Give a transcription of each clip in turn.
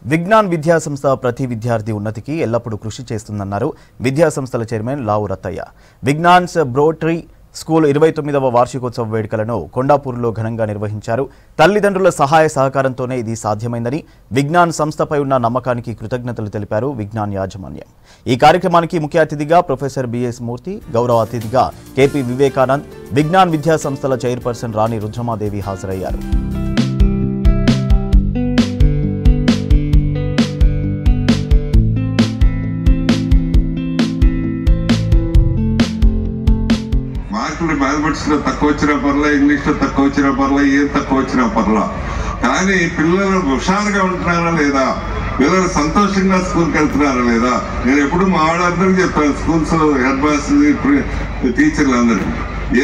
విజ్ఞాన్ విద్యా సంస్థ ప్రతి విద్యార్థి ఉన్నతికి ఎల్లప్పుడూ కృషి చేస్తుందన్నారు విద్యా సంస్థల చైర్మన్ లావు రత్తయ్య. విజ్ఞాన్స్ బ్రోటరీ స్కూల్ 29వ వార్షికోత్సవ వేడుకలను కొండాపూర్లో ఘనంగా నిర్వహించారు. తల్లిదండ్రుల సహాయ సహకారంతోనే ఇది సాధ్యమైందని విజ్ఞాన్ సంస్థపై ఉన్న నమ్మకానికి కృతజ్ఞతలు తెలిపారు విజ్ఞాన్ యాజమాన్యం. ఈ కార్యక్రమానికి ముఖ్య అతిథిగా ప్రొఫెసర్ బిఎస్ మూర్తి, గౌరవ అతిథిగా కేపీ వివేకానంద్, విజ్ఞాన్ విద్యా సంస్థల చైర్పర్సన్ రాణి రుద్రమాదేవి హాజరయ్యారు. మ్యాథమెటిక్స్ లో తక్కువ వచ్చినా పర్లా, ఇంగ్లీష్ లో తక్కువ వచ్చినా పర్లా, ఏం తక్కువ వచ్చినా పర్లా, కానీ పిల్లలు హుషారుగా ఉంటున్నారా లేదా, పిల్లలు సంతోషంగా స్కూల్కి వెళ్తున్నారా లేదా. నేను ఎప్పుడు మా వాళ్ళందరికీ చెప్పాను, స్కూల్స్ హెడ్ మాస్టర్ టీచర్లు అందరికీ,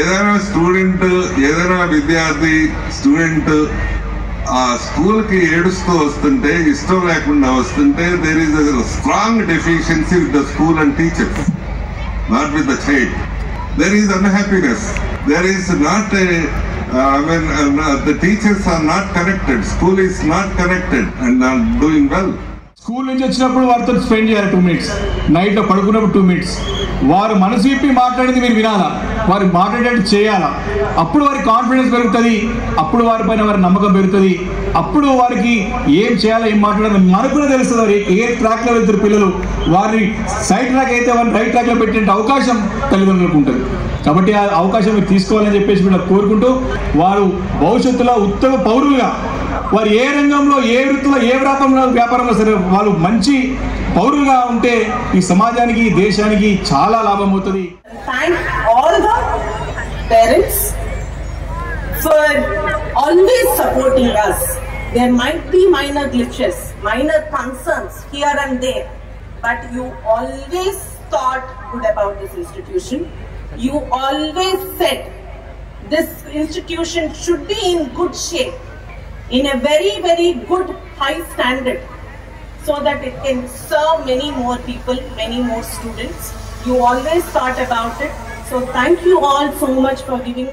ఏదైనా స్టూడెంట్, ఏదైనా విద్యార్థి స్టూడెంట్ ఆ స్కూల్ కి ఏడుస్తూ వస్తుంటే, ఇష్టం లేకుండా వస్తుంటే, there is a strong deficiency with the school and teachers, not with the child. There is unhappiness. There is not the teachers are not connected. School is not connected and not doing well. School నుంచి వచ్చినప్పుడు వారితో spend చేయాలి 2 minutes, నైట్లో పడుకున్నప్పుడు 2 minutes. వారు మనసు విప్పి మాట్లాడింది మీరు వినాలా, వారు మాట్లాడేటట్టు చేయాలా. అప్పుడు వారి కాన్ఫిడెన్స్ పెరుగుతుంది, అప్పుడు వారిపైన వారి నమ్మకం పెరుగుతుంది, అప్పుడు వారికి ఏం చేయాలో ఏం మాట్లాడాలో మనకు కూడా తెలుస్తుంది. వారు ఏ ట్రాక్లో వెళ్తారు పిల్లలు, వారిని సైడ్ ట్రాక్ అయితే వారిని రైట్ ట్రాక్లో పెట్టే అవకాశం తల్లిదండ్రులకు ఉంటుంది. కాబట్టి ఆ అవకాశం మీరు తీసుకోవాలని చెప్పేసి కూడా కోరుకుంటూ, వారు భవిష్యత్తులో ఉత్తమ పౌరులుగా, వారు ఏ రంగంలో, ఏ వృత్తిలో, ఏ వ్యాపారంలో సరే వాళ్ళు మంచి పౌరులుగా ఉంటే ఈ సమాజానికి, దేశానికి చాలా లాభం అవుతుంది. Thank all the parents for always supporting us. There might be minor glitches, minor concerns here and there, but you always thought good about this institution. You always said this institution should be in good shape, in a very, very good high standard, so that it can serve many more people, many more students. You always thought about it. So thank you all so much for giving